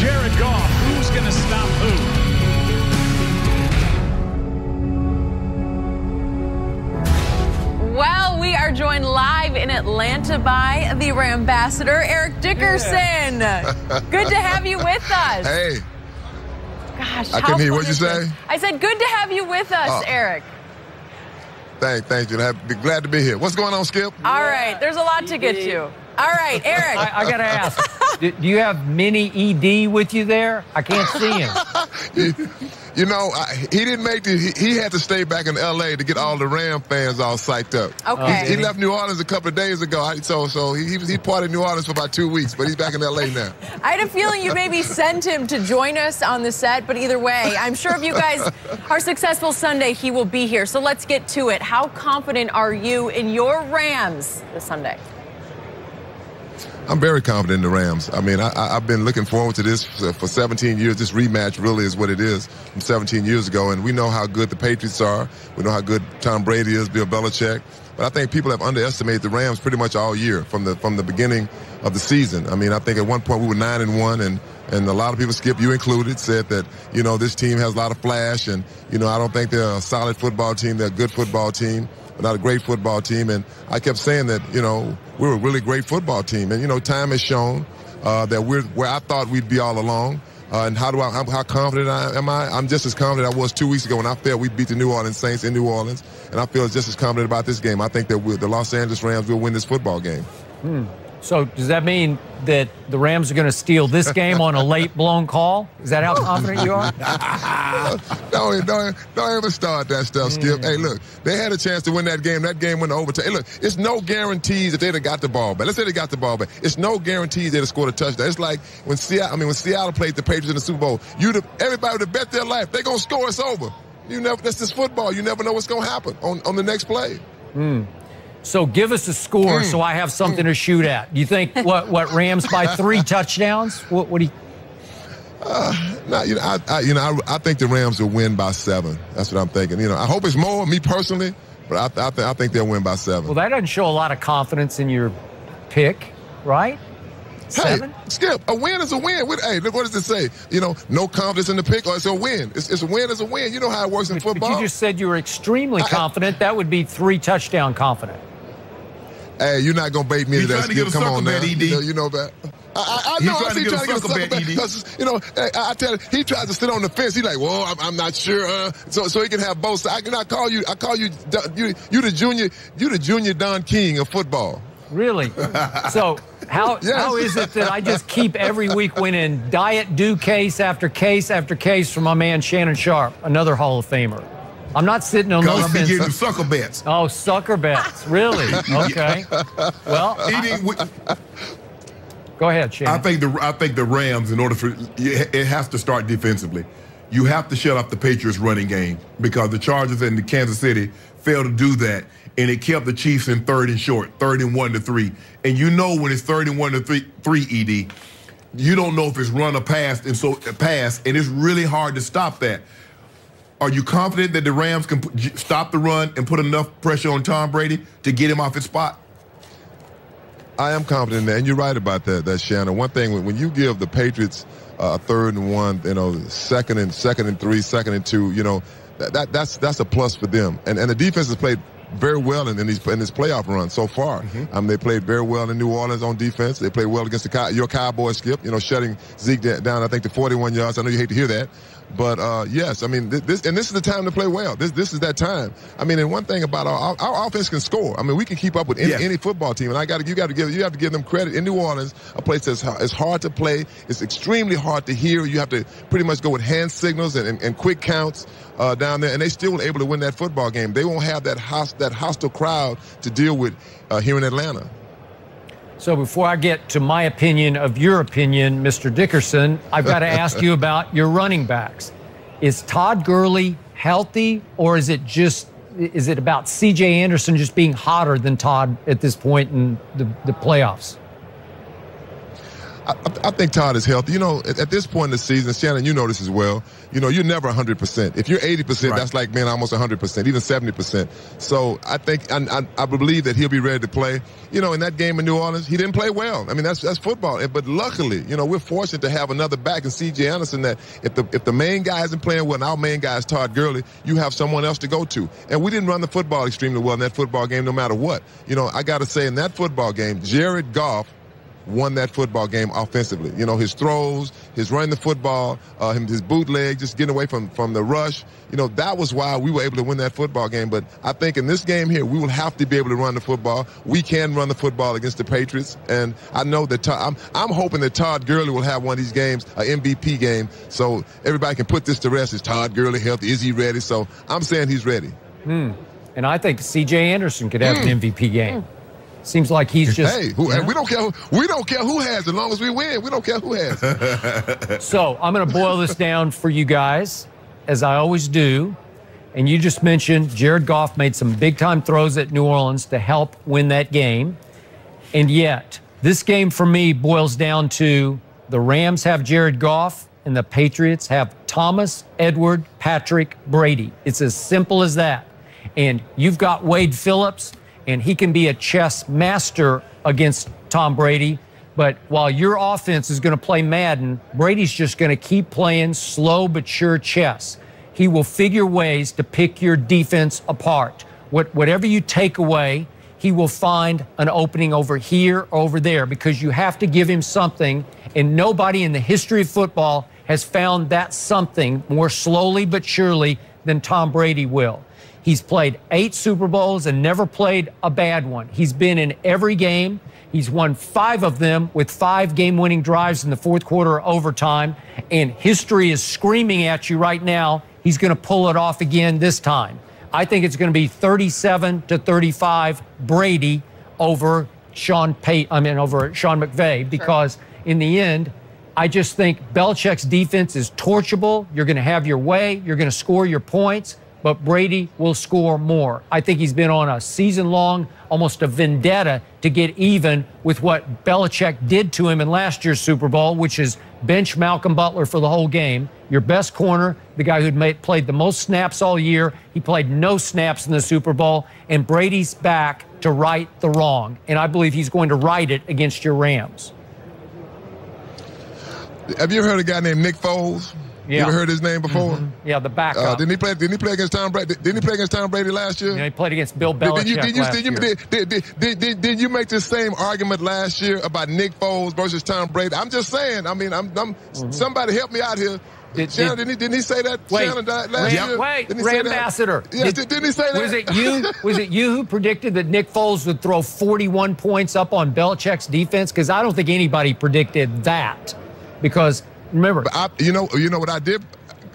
Jared Goff. Who's going to stop who? Well, we are joined live in Atlanta by the Rambassador, Eric Dickerson. Yeah. Good to have you with us. Hey. Gosh, I couldn't hear what you say. I said good to have you with us, Eric. Thank you. Glad to be here. What's going on, Skip? All right, there's a lot to get to. All right, Eric. I got to ask, do you have Mini ED with you there? I can't see him. You know, he didn't make he had to stay back in L.A. to get all the Ram fans all psyched up. Okay. He left New Orleans a couple of days ago, so he partied in New Orleans for about 2 weeks, but he's back in L.A. now. I had a feeling you maybe sent him to join us on the set, but either way, I'm sure if you guys are successful Sunday, he will be here. So let's get to it. How confident are you in your Rams this Sunday? I'm very confident in the Rams. I mean, I've been looking forward to this for 17 years. This rematch really is what it is from 17 years ago. And we know how good the Patriots are. We know how good Tom Brady is, Bill Belichick. But I think people have underestimated the Rams pretty much all year from the beginning of the season. I mean, I think at one point we were 9-1, and a lot of people, Skip, you included, said that, you know, this team has a lot of flash. And, you know, I don't think they're a solid football team. They're a good football team, but not a great football team. And I kept saying that, you know, we're a really great football team. And, you know, time has shown that we're where I thought we'd be all along. And how confident am I? I'm just as confident I was 2 weeks ago when I felt we beat the New Orleans Saints in New Orleans. And I feel just as confident about this game. I think that the Los Angeles Rams will win this football game. So does that mean that the Rams are going to steal this game on a late blown call? Is that how confident you are? Don't ever start that stuff, Skip. Hey, look, they had a chance to win that game. That game went to overtime. Hey, look, it's no guarantees that they'd have got the ball back. Let's say they got the ball back. It's no guarantees they'd have scored a touchdown. It's like when Seattle played the Patriots in the Super Bowl. Everybody would have bet their life. They're going to score, it's over. That's just football. You never know what's going to happen on the next play. So give us a score so I have something to shoot at. Do you think what Rams by 3 touchdowns? What do you? I think the Rams will win by 7. That's what I'm thinking. You know, I hope it's more, me personally, but I think they'll win by 7. Well, that doesn't show a lot of confidence in your pick, right? 7? Hey, Skip, a win is a win. Hey, look, what does it say? You know, no confidence in the pick, or it's a win. It's a win is a win. You know how it works in football. But you just said you were extremely confident. That would be 3 touchdown confident. Hey, you're not going to bait me to that, Skip. Come on now. You know that. I know he's trying to get a sucker bet because, you know, I tell you, he tries to sit on the fence. He's like, well, I'm not sure, so he can have both sides. I call you the junior Don King of football. Really? So how is it that I just keep every week winning Diet Dew case after case after case from my man Shannon Sharp, another Hall of Famer? I'm not sitting on those fences. Getting sucker bets. Oh, sucker bets. Really? Okay. Well, go ahead, Shannon. I think the Rams, in order for it has to start defensively. You have to shut off the Patriots' running game because the Chargers and the Kansas City failed to do that, and it kept the Chiefs in 3rd and short, 3rd and 1 to 3. And you know when it's 3rd and 1 to 3, ED, you don't know if it's run or pass, and it's really hard to stop that. Are you confident that the Rams can stop the run and put enough pressure on Tom Brady to get him off his spot? I am confident in that, and you're right about that, Shannon. One thing, when you give the Patriots 3rd and 1, you know, 2nd and 3, 2nd and 2, you know, that's a plus for them. And the defense has played very well in this playoff run so far. They played very well in New Orleans on defense. They played well against your Cowboys, Skip, you know, shutting Zeke down, I think, to 41 yards. I know you hate to hear that. But, yes, I mean, this is the time to play well. This is that time. I mean, and one thing about our offense can score. I mean, we can keep up with any football team. And you have to give them credit. In New Orleans, a place that's hard to play. It's extremely hard to hear. You have to pretty much go with hand signals and quick counts down there. And they still were able to win that football game. They won't have that hostile crowd to deal with here in Atlanta. So before I get to my opinion of your opinion, Mr. Dickerson, I've got to ask you about your running backs. Is Todd Gurley healthy, or is it about C.J. Anderson just being hotter than Todd at this point in the playoffs? I think Todd is healthy. You know, at this point in the season, Shannon, you know this as well. You know, you're never 100%. If you're 80%, right, that's like being almost 100%, even 70%. So I think I believe that he'll be ready to play. You know, in that game in New Orleans, he didn't play well. I mean, that's football. But luckily, you know, we're fortunate to have another back in C.J. Anderson that if the main guy isn't playing well, and our main guy is Todd Gurley, you have someone else to go to. And we didn't run the football extremely well in that football game, no matter what. You know, I got to say, in that football game, Jared Goff won that football game offensively. You know, his throws, his running the football, his bootleg, just getting away from the rush. You know, that was why we were able to win that football game. But I think in this game here, we will have to be able to run the football. We can run the football against the Patriots. And I know that I'm hoping that Todd Gurley will have one of these games, an MVP game, so everybody can put this to rest. Is Todd Gurley healthy? Is he ready? So I'm saying he's ready. And I think C.J. Anderson could have an MVP game. Seems like he's just. Hey, we don't care. We don't care who has, as long as we win. We don't care who has. So I'm going to boil this down for you guys, as I always do. And you just mentioned Jared Goff made some big-time throws at New Orleans to help win that game. And yet, this game for me boils down to the Rams have Jared Goff and the Patriots have Thomas, Edward, Patrick, Brady. It's as simple as that. And you've got Wade Phillips, and he can be a chess master against Tom Brady. But while your offense is going to play Madden, Brady's just going to keep playing slow but sure chess. He will figure ways to pick your defense apart. Whatever you take away, he will find an opening over here or over there, because you have to give him something, and nobody in the history of football has found that something more slowly but surely than Tom Brady will. He's played 8 Super Bowls and never played a bad one. He's been in every game. He's won 5 of them with 5 game-winning drives in the fourth quarter or overtime. And history is screaming at you right now. He's going to pull it off again this time. I think it's going to be 37-35 Brady over Sean McVay, because in the end, I just think Belichick's defense is torchable. You're going to have your way. You're going to score your points. But Brady will score more. I think he's been on a season-long, almost a vendetta to get even with what Belichick did to him in last year's Super Bowl, which is bench Malcolm Butler for the whole game. Your best corner, the guy who'd played the most snaps all year. He played no snaps in the Super Bowl, and Brady's back to right the wrong. And I believe he's going to right it against your Rams. Have you ever heard a guy named Nick Foles? Yeah. You ever heard his name before? Yeah, the backup. Didn't he play against Tom Brady? Didn't he play against Tom Brady last year? Yeah, he played against Bill Belichick last year. Did you make the same argument last year about Nick Foles versus Tom Brady? I'm just saying. I mean, somebody help me out here. Shannon, didn't he say that? Shannon died last year? Wait, Ambassador. Yes, didn't he say that? Was it you who predicted that Nick Foles would throw 41 points up on Belichick's defense? Because I don't think anybody predicted that. Because remember, you know what I did?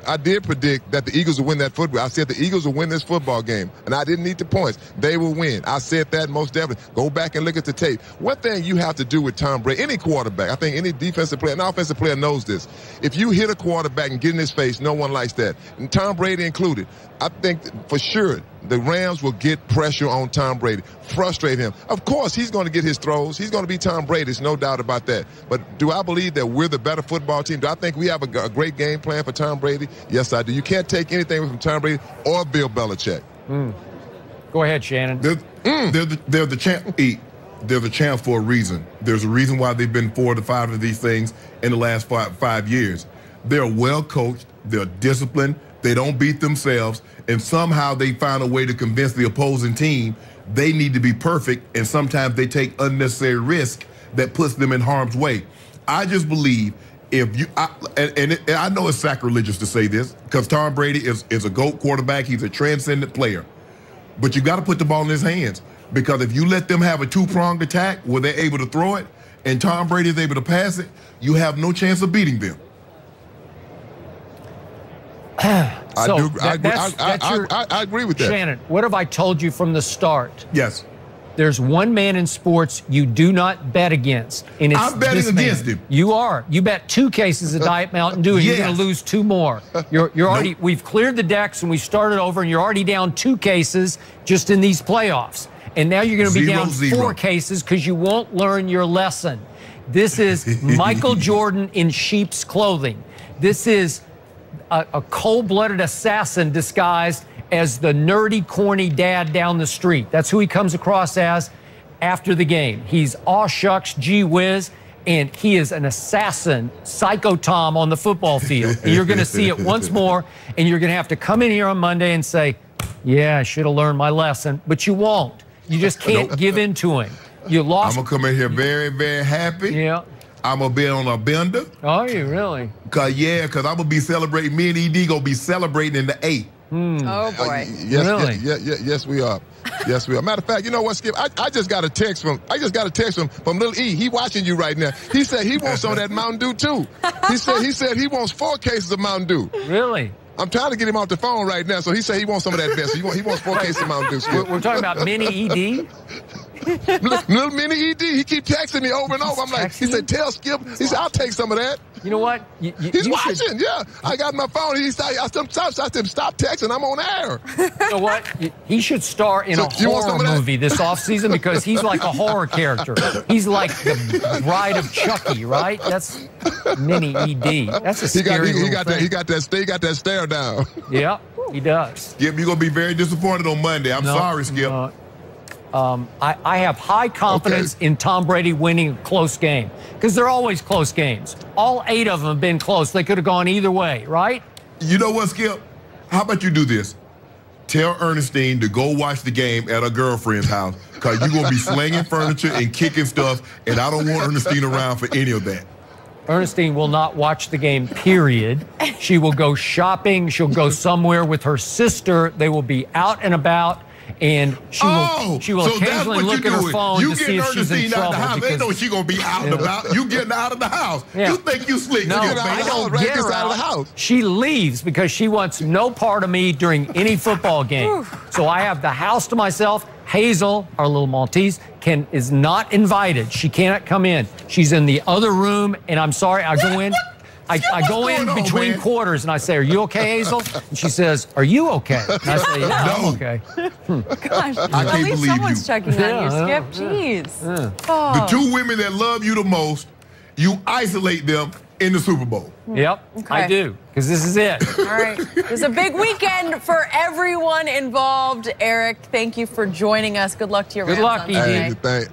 I did predict that the Eagles will win that football. I said the Eagles will win this football game, and I didn't need the points. They will win. I said that most definitely. Go back and look at the tape. One thing you have to do with Tom Brady, any quarterback, I think any defensive player, an offensive player knows this. If you hit a quarterback and get in his face, no one likes that, and Tom Brady included. I think for sure the Rams will get pressure on Tom Brady, frustrate him. Of course, he's going to get his throws. He's going to be Tom Brady. There's no doubt about that. But do I believe that we're the better football team? Do I think we have a great game plan for Tom Brady? Yes, I do. You can't take anything away from Tom Brady or Bill Belichick. Go ahead, Shannon. They're the champ. They're the champ for a reason. There's a reason why they've been 4 to 5 of these things in the last 5 years. They're well coached. They're disciplined. They don't beat themselves, and somehow they find a way to convince the opposing team they need to be perfect, and sometimes they take unnecessary risk that puts them in harm's way. I just believe if you, I know it's sacrilegious to say this, because Tom Brady is a GOAT quarterback. He's a transcendent player. But you got to put the ball in his hands, because if you let them have a 2-pronged attack where they're able to throw it and Tom Brady is able to pass it, you have no chance of beating them. I agree with that. Shannon, what have I told you from the start? Yes. There's one man in sports you do not bet against. And it's I'm betting against him. You are. You bet 2 cases of Diet Mountain Dew, and yes. You're going to lose 2 more. You're already. Nope. We've cleared the decks and we started over, and you're already down 2 cases just in these playoffs. And now you're going to be down 4 cases because you won't learn your lesson. This is Michael Jordan in sheep's clothing. This is a cold-blooded assassin disguised as the nerdy, corny dad down the street. That's who he comes across as after the game. He's aw shucks, gee whiz, and he is an assassin, Psycho Tom on the football field. And you're going to see it once more, and you're going to have to come in here on Monday and say, yeah, I should have learned my lesson, but you won't. You just can't give in to him. You lost. I'm going to come in here very, very happy. Yeah. I'm going to be on a bender. Are you really? Because I'm going to be celebrating. Me and ED going to be celebrating in the 8th. Oh, boy. Yes, Really? yes, we are. Yes, we are. Matter of fact, you know what, Skip? I just got a text from Little E. He watching you right now. He said he wants some of that Mountain Dew too. He said he wants 4 cases of Mountain Dew. Really? I'm trying to get him off the phone right now, so he said he wants some of that best. He wants 4 cases of Mountain Dew. Skip. We're talking about mini ED? Little mini ED. He keep texting me over and over. I'm like, he said, tell Skip. He said, I'll take some of that. You know what? He's watching, yeah. I got my phone. I said, stop texting. I'm on air. You know what? He should star in a horror movie this offseason because he's like a horror character. He's like the Bride of Chucky, right? That's mini ED. That's a scary he got thing. that stare down. Yeah, he does. Skip, you're going to be very disappointed on Monday. I'm sorry, Skip. I have high confidence in Tom Brady winning a close game because they're always close games. All 8 of them have been close. They could have gone either way, right? You know what, Skip? How about you do this? Tell Ernestine to go watch the game at her girlfriend's house because you're going to be slinging furniture and kicking stuff, and I don't want Ernestine around for any of that. Ernestine will not watch the game, period. She will go shopping. She'll go somewhere with her sister. They will be out and about. And she will occasionally look at her phone to see if she's in trouble. Out the house. They know she's going to be out and about. You getting out of the house. Yeah. You think you slick. No, I don't get her out of the house. She leaves because she wants no part of me during any football game. So I have the house to myself. Hazel, our little Maltese, is not invited. She cannot come in. She's in the other room, and I'm sorry, I go in. I go in between quarters and I say, are you okay, Hazel? And she says, are you okay? And I say, yeah, I'm okay. Gosh, I can't at least believe someone's you. checking on you, Skip. Jeez. Oh. The 2 women that love you the most, you isolate them in the Super Bowl. Yep, Okay. I do, because this is it. All right. It's a big weekend for everyone involved. Eric, thank you for joining us. Good luck to your Good Rams luck, on ED. Sunday.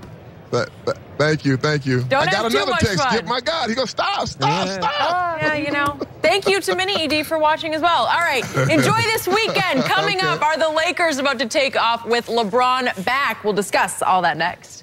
Thank you. Don't I got have too another much text. fun. Skip, my God, he goes, stop. Yeah, you know. Thank you to Mini ED for watching as well. All right, enjoy this weekend. Coming up, are the Lakers about to take off with LeBron back? We'll discuss all that next.